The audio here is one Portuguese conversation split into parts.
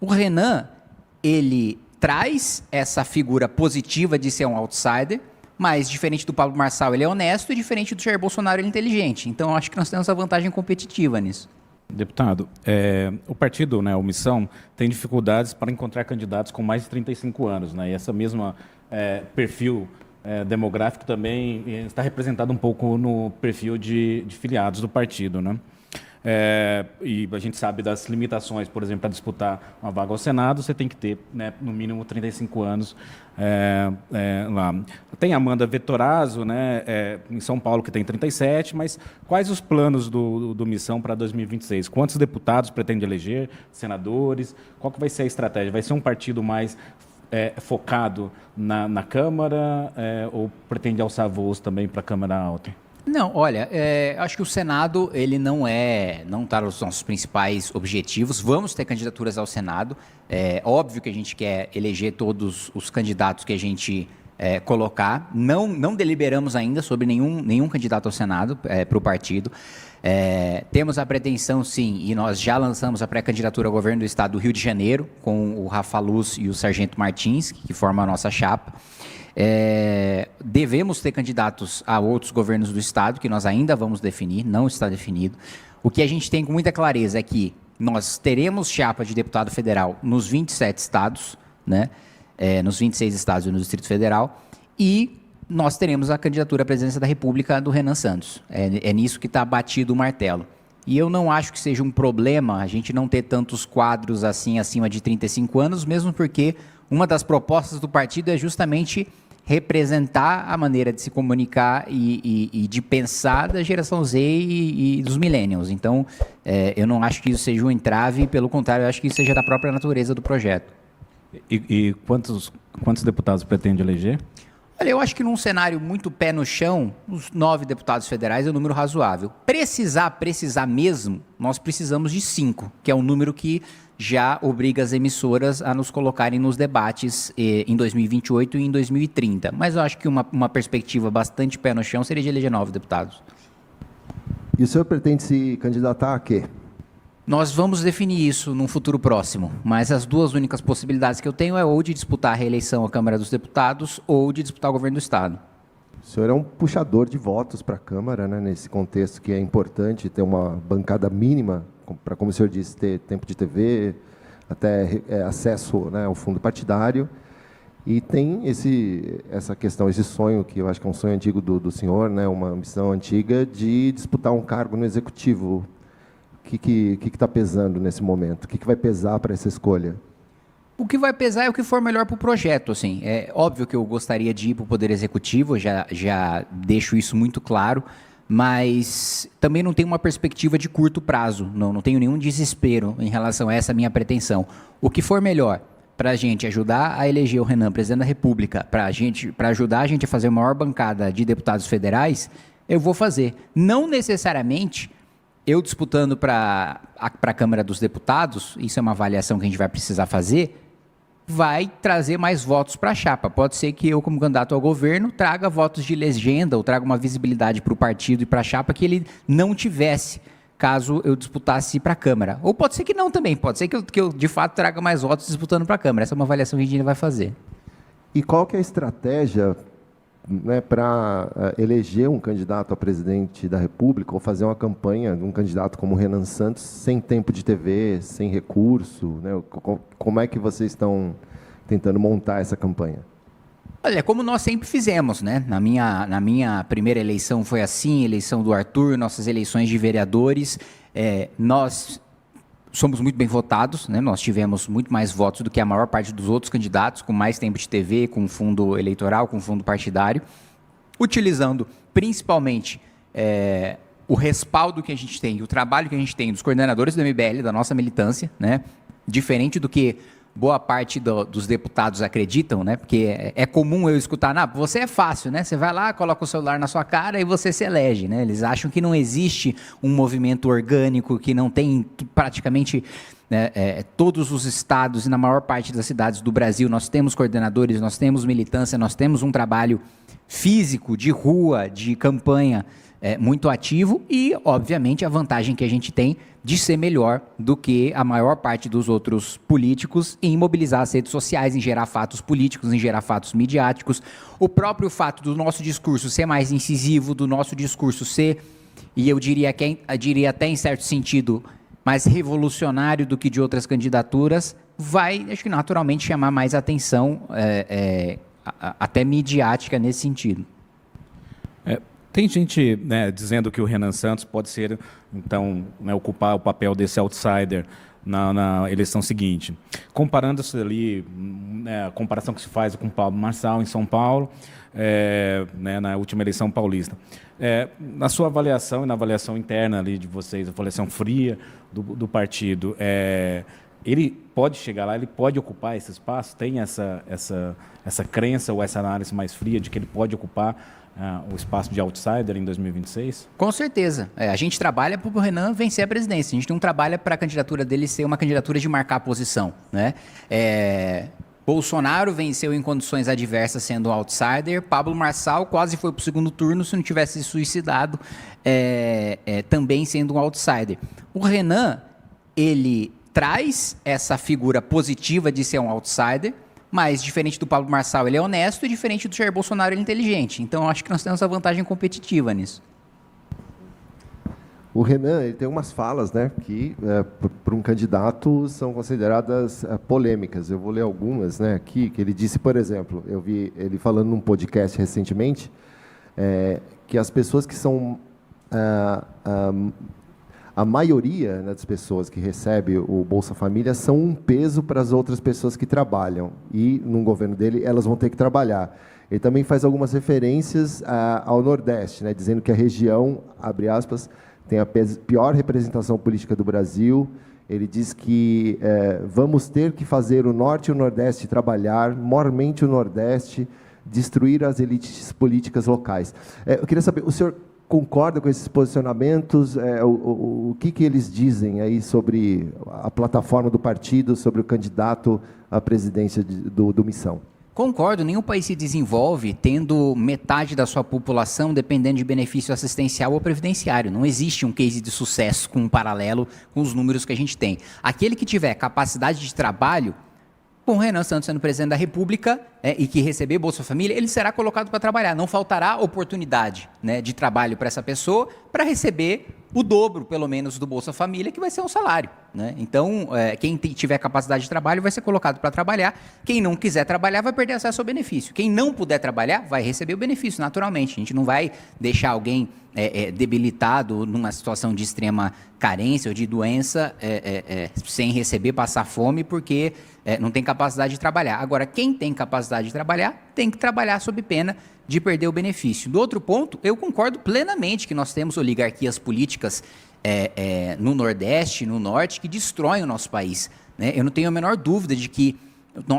O Renan, ele traz essa figura positiva de ser um outsider, mas diferente do Pablo Marçal, ele é honesto, e diferente do Jair Bolsonaro, ele é inteligente. Então, eu acho que nós temos a vantagem competitiva nisso. Deputado, o partido, né, o Missão, tem dificuldades para encontrar candidatos com mais de 35 anos, né? E essa mesma perfil demográfico também está representado um pouco no perfil de filiados do partido, né? E a gente sabe das limitações, por exemplo, para disputar uma vaga ao Senado, você tem que ter, né, no mínimo 35 anos lá. Tem a Amanda Vettorazzo, né, em São Paulo, que tem 37, mas quais os planos do Missão para 2026? Quantos deputados pretende eleger, senadores? Qual que vai ser a estratégia? Vai ser um partido mais focado na Câmara ou pretende alçar voos também para a Câmara Alta? Não, olha, acho que o Senado, ele não está nos nossos principais objetivos. Vamos ter candidaturas ao Senado. É óbvio que a gente quer eleger todos os candidatos que a gente colocar. Não deliberamos ainda sobre nenhum candidato ao Senado para o partido. Temos a pretensão, sim, e nós já lançamos a pré-candidatura ao governo do Estado do Rio de Janeiro, com o Rafa Luz e o Sargento Martins, que formam a nossa chapa. Devemos ter candidatos a outros governos do Estado, que nós ainda vamos definir, não está definido. O que a gente tem com muita clareza é que nós teremos chapa de deputado federal nos 27 estados, né? Nos 26 estados e no Distrito Federal, e nós teremos a candidatura à presidência da República do Renan Santos. É nisso que está batido o martelo. E eu não acho que seja um problema a gente não ter tantos quadros assim acima de 35 anos, mesmo porque uma das propostas do partido é justamente representar a maneira de se comunicar e de pensar da geração Z e dos millennials. Então, eu não acho que isso seja um entrave, pelo contrário, eu acho que isso seja da própria natureza do projeto. E quantos deputados pretende eleger? Olha, eu acho que num cenário muito pé no chão, os 9 deputados federais é um número razoável. Precisar mesmo, nós precisamos de 5, que é um número que já obriga as emissoras a nos colocarem nos debates em 2028 e em 2030. Mas eu acho que uma perspectiva bastante pé no chão seria de eleger 9 deputados. E o senhor pretende se candidatar a quê? Nós vamos definir isso num futuro próximo, mas as duas únicas possibilidades que eu tenho é ou de disputar a reeleição à Câmara dos Deputados ou de disputar o governo do Estado. O senhor é um puxador de votos para a Câmara, né, nesse contexto que é importante ter uma bancada mínima, para, como o senhor disse, ter tempo de TV, até acesso, né, ao fundo partidário. E tem essa questão, esse sonho, que eu acho que é um sonho antigo do senhor, né, uma ambição antiga, de disputar um cargo no Executivo. O que está pesando nesse momento? O que vai pesar para essa escolha? O que vai pesar é o que for melhor para o projeto. Assim. É óbvio que eu gostaria de ir para o Poder Executivo, já deixo isso muito claro, mas também não tenho uma perspectiva de curto prazo, não tenho nenhum desespero em relação a essa minha pretensão. O que for melhor para a gente ajudar a eleger o Renan presidente da República, para ajudar a gente a fazer a maior bancada de deputados federais, eu vou fazer. Não necessariamente eu disputando para a Câmara dos Deputados, isso é uma avaliação que a gente vai precisar fazer, vai trazer mais votos para a chapa. Pode ser que eu, como candidato ao governo, traga votos de legenda ou traga uma visibilidade para o partido e para a chapa que ele não tivesse, caso eu disputasse para a Câmara. Ou pode ser que não também, pode ser que eu de fato traga mais votos disputando para a Câmara. Essa é uma avaliação que a gente ainda vai fazer. E qual que é a estratégia, né, para eleger um candidato a presidente da República ou fazer uma campanha de um candidato como o Renan Santos sem tempo de TV, sem recurso, né? Como é que vocês estão tentando montar essa campanha? Olha, como nós sempre fizemos, né? Na minha primeira eleição foi assim, eleição do Arthur, nossas eleições de vereadores, nós somos muito bem votados, né? Nós tivemos muito mais votos do que a maior parte dos outros candidatos, com mais tempo de TV, com fundo eleitoral, com fundo partidário, utilizando principalmente o respaldo que a gente tem, o trabalho que a gente tem dos coordenadores do MBL, da nossa militância, né? Diferente do que boa parte dos deputados acreditam, né? Porque é comum eu escutar, você é fácil, né? Você vai lá, coloca o celular na sua cara e você se elege, né? Eles acham que não existe um movimento orgânico, que não tem praticamente todos os estados e na maior parte das cidades do Brasil nós temos coordenadores, nós temos militância, nós temos um trabalho físico, de rua, de campanha, muito ativo e, obviamente, a vantagem que a gente tem de ser melhor do que a maior parte dos outros políticos em mobilizar as redes sociais, em gerar fatos políticos, em gerar fatos midiáticos. O próprio fato do nosso discurso ser mais incisivo, do nosso discurso ser, e eu diria até em certo sentido, mais revolucionário do que de outras candidaturas, vai, acho que naturalmente, chamar mais atenção, até midiática nesse sentido. Tem gente, né, dizendo que o Renan Santos pode ser, então, né, ocupar o papel desse outsider na eleição seguinte. Comparando-se ali, né, a comparação que se faz com o Pablo Marçal em São Paulo, né, na última eleição paulista. Na sua avaliação e na avaliação interna ali de vocês, a avaliação fria do partido, ele pode chegar lá, ele pode ocupar esse espaço? Tem essa crença ou essa análise mais fria de que ele pode ocupar o espaço de outsider em 2026? Com certeza. A gente trabalha para o Renan vencer a presidência. A gente não trabalha para a candidatura dele ser uma candidatura de marcar a posição, né? Bolsonaro venceu em condições adversas sendo um outsider. Pablo Marçal quase foi para o segundo turno se não tivesse se suicidado, também sendo um outsider. O Renan, ele traz essa figura positiva de ser um outsider, mas, diferente do Pablo Marçal, ele é honesto, e diferente do Jair Bolsonaro, ele é inteligente. Então, eu acho que nós temos essa vantagem competitiva nisso. O Renan, ele tem umas falas, né, que, para um candidato, são consideradas polêmicas. Eu vou ler algumas, né, aqui, que ele disse, por exemplo, eu vi ele falando num podcast recentemente, que as pessoas que são... a maioria, né, das pessoas que recebe o Bolsa Família são um peso para as outras pessoas que trabalham. E, no governo dele, elas vão ter que trabalhar. Ele também faz algumas referências ao Nordeste, né, dizendo que a região, abre aspas, tem a pior representação política do Brasil. Ele diz que vamos ter que fazer o Norte e o Nordeste trabalhar, mormente o Nordeste, destruir as elites políticas locais. Eu queria saber, o senhor concorda com esses posicionamentos? O que eles dizem aí sobre a plataforma do partido, sobre o candidato à presidência do Missão? Concordo, nenhum país se desenvolve tendo metade da sua população dependendo de benefício assistencial ou previdenciário. Não existe um case de sucesso com um paralelo com os números que a gente tem. Aquele que tiver capacidade de trabalho, com o Renan Santos sendo presidente da República, e que receber Bolsa Família, ele será colocado para trabalhar. Não faltará oportunidade, né, de trabalho para essa pessoa para receber o dobro, pelo menos, do Bolsa Família, que vai ser um salário, né? Então, quem tiver capacidade de trabalho vai ser colocado para trabalhar. Quem não quiser trabalhar vai perder acesso ao benefício. Quem não puder trabalhar vai receber o benefício, naturalmente. A gente não vai deixar alguém debilitado numa situação de extrema carência ou de doença sem receber, passar fome, porque não tem capacidade de trabalhar. Agora, quem tem capacidade de trabalhar, tem que trabalhar sob pena de perder o benefício. Do outro ponto, eu concordo plenamente que nós temos oligarquias políticas no Nordeste, no Norte, que destroem o nosso país, né? Eu não tenho a menor dúvida de que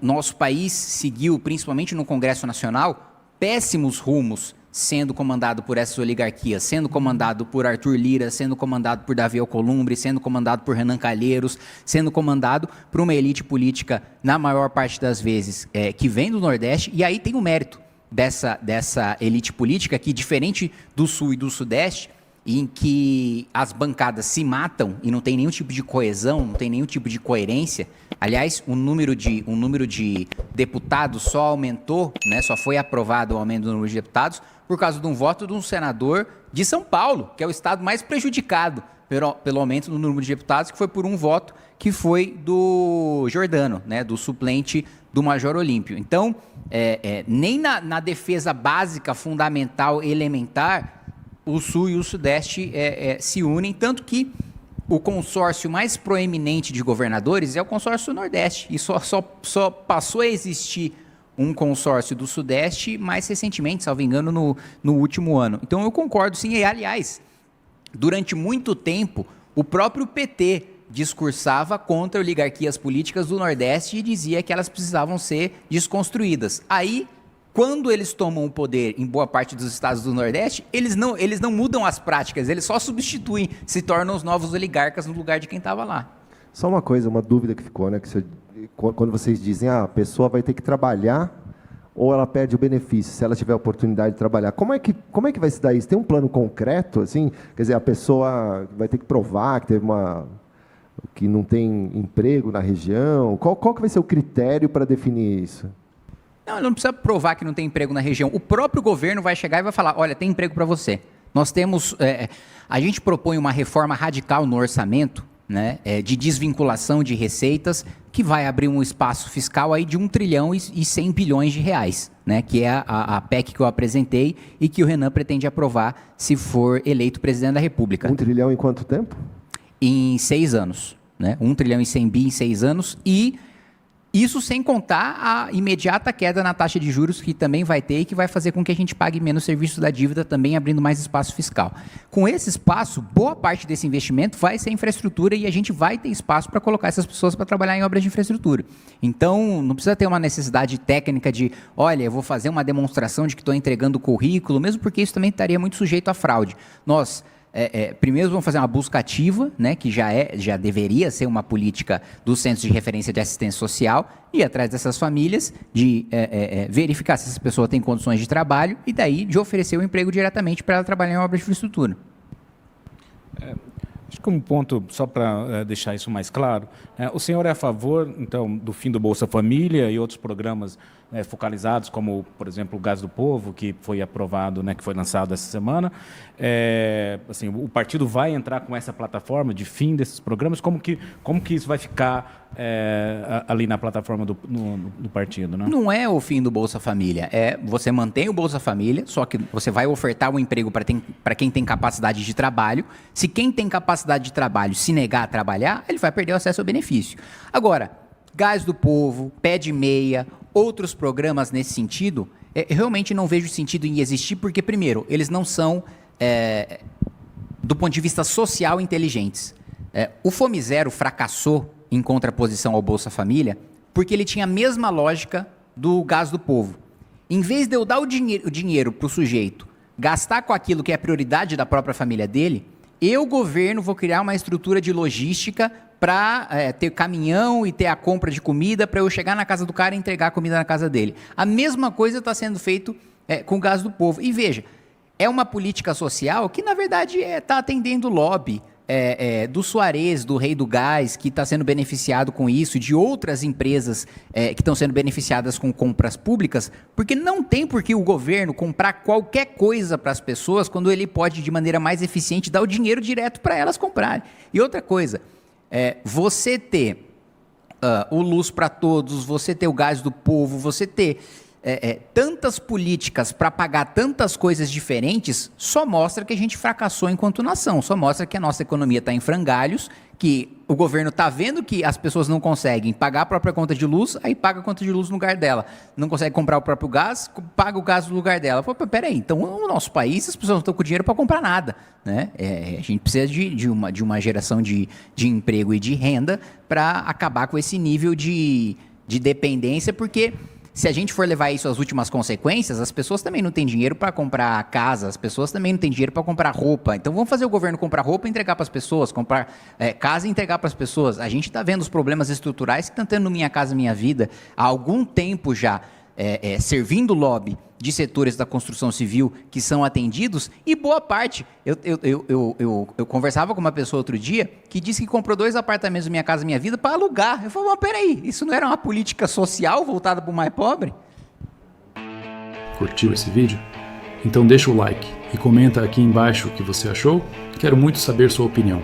nosso país seguiu, principalmente no Congresso Nacional, péssimos rumos, sendo comandado por essas oligarquias, sendo comandado por Arthur Lira, sendo comandado por Davi Alcolumbre, sendo comandado por Renan Calheiros, sendo comandado por uma elite política, na maior parte das vezes, que vem do Nordeste. E aí tem o mérito dessa elite política que, diferente do Sul e do Sudeste, em que as bancadas se matam e não tem nenhum tipo de coesão, não tem nenhum tipo de coerência. Aliás, o número de deputados só aumentou, né, só foi aprovado o aumento do número de deputados por causa de um voto de um senador de São Paulo, que é o estado mais prejudicado pelo aumento do número de deputados, que foi por um voto que foi do Giordano, né, do suplente do Major Olímpio. Então, nem na defesa básica, fundamental, elementar, o Sul e o Sudeste se unem, tanto que o consórcio mais proeminente de governadores é o consórcio Nordeste, e só passou a existir um consórcio do Sudeste mais recentemente, salvo engano, no último ano. Então eu concordo sim, e aliás, durante muito tempo, o próprio PT discursava contra oligarquias políticas do Nordeste e dizia que elas precisavam ser desconstruídas. Aí, quando eles tomam o poder em boa parte dos estados do Nordeste, eles não mudam as práticas, eles só substituem, se tornam os novos oligarcas no lugar de quem estava lá. Só uma coisa, uma dúvida que ficou, né? Quando vocês dizem, a pessoa vai ter que trabalhar ou ela perde o benefício, se ela tiver a oportunidade de trabalhar? Como é que vai se dar isso? Tem um plano concreto, assim? Quer dizer, a pessoa vai ter que provar que não tem emprego na região? Qual que vai ser o critério para definir isso? Não precisa provar que não tem emprego na região. O próprio governo vai chegar e vai falar, olha, tem emprego para você. Nós temos... a gente propõe uma reforma radical no orçamento, né, de desvinculação de receitas, que vai abrir um espaço fiscal aí de 1 trilhão e 100 bilhões de reais, né, que é a PEC que eu apresentei e que o Renan pretende aprovar se for eleito presidente da República. 1 trilhão em quanto tempo? Em 6 anos. Né? 1 trilhão e 100 bi em 6 anos e isso sem contar a imediata queda na taxa de juros que também vai ter e que vai fazer com que a gente pague menos serviço da dívida, também abrindo mais espaço fiscal. Com esse espaço, boa parte desse investimento vai ser infraestrutura e a gente vai ter espaço para colocar essas pessoas para trabalhar em obras de infraestrutura. Então, não precisa ter uma necessidade técnica de, olha, eu vou fazer uma demonstração de que estou entregando o currículo, mesmo porque isso também estaria muito sujeito à fraude. Nós... primeiro vamos fazer uma busca ativa, né, que já deveria ser uma política dos centros de referência de assistência social, ir atrás dessas famílias, de verificar se essa pessoa tem condições de trabalho e daí de oferecer o emprego diretamente para ela trabalhar em obra de infraestrutura. Acho que um ponto, só para deixar isso mais claro, o senhor é a favor, então, do fim do Bolsa Família e outros programas focalizados, como, por exemplo, o Gás do Povo, que foi aprovado, né, que foi lançado essa semana. Assim, o partido vai entrar com essa plataforma de fim desses programas? Como que isso vai ficar ali na plataforma do partido? Né? Não é o fim do Bolsa Família, você mantém o Bolsa Família, só que você vai ofertar um emprego para quem tem capacidade de trabalho. Se quem tem capacidade de trabalho se negar a trabalhar, ele vai perder o acesso ao benefício. Agora, Gás do Povo, Pé de Meia, outros programas nesse sentido, realmente não vejo sentido em existir, porque, primeiro, eles não são, do ponto de vista social, inteligentes. O Fome Zero fracassou em contraposição ao Bolsa Família, porque ele tinha a mesma lógica do Gás do Povo. Em vez de eu dar o dinheiro para o sujeito gastar com aquilo que é a prioridade da própria família dele, eu, governo, vou criar uma estrutura de logística para ter caminhão e ter a compra de comida para eu chegar na casa do cara e entregar a comida na casa dele. A mesma coisa está sendo feito com o Gás do Povo. E veja, é uma política social que, na verdade, está atendendo o lobby do Suarez, do Rei do Gás, que está sendo beneficiado com isso, de outras empresas que estão sendo beneficiadas com compras públicas, porque não tem por que o governo comprar qualquer coisa para as pessoas quando ele pode, de maneira mais eficiente, dar o dinheiro direto para elas comprarem. E outra coisa, você ter o Luz para Todos, você ter o Gás do Povo, você ter tantas políticas para pagar tantas coisas diferentes, só mostra que a gente fracassou enquanto nação, só mostra que a nossa economia está em frangalhos, que o governo está vendo que as pessoas não conseguem pagar a própria conta de luz, aí paga a conta de luz no lugar dela. Não consegue comprar o próprio gás, paga o gás no lugar dela. Pô, peraí, então no nosso país as pessoas não estão com dinheiro para comprar nada. Né? A gente precisa de uma geração de emprego e de renda para acabar com esse nível de dependência, porque... Se a gente for levar isso às últimas consequências, as pessoas também não têm dinheiro para comprar casa, as pessoas também não têm dinheiro para comprar roupa. Então vamos fazer o governo comprar roupa e entregar para as pessoas, comprar casa e entregar para as pessoas. A gente está vendo os problemas estruturais que estão tendo no Minha Casa Minha Vida há algum tempo já, servindo o lobby de setores da construção civil que são atendidos, e boa parte. Eu conversava com uma pessoa outro dia que disse que comprou 2 apartamentos do Minha Casa Minha Vida para alugar. Eu falei, mas peraí, isso não era uma política social voltada para o mais pobre? Curtiu esse vídeo? Então deixa o like e comenta aqui embaixo o que você achou. Quero muito saber sua opinião.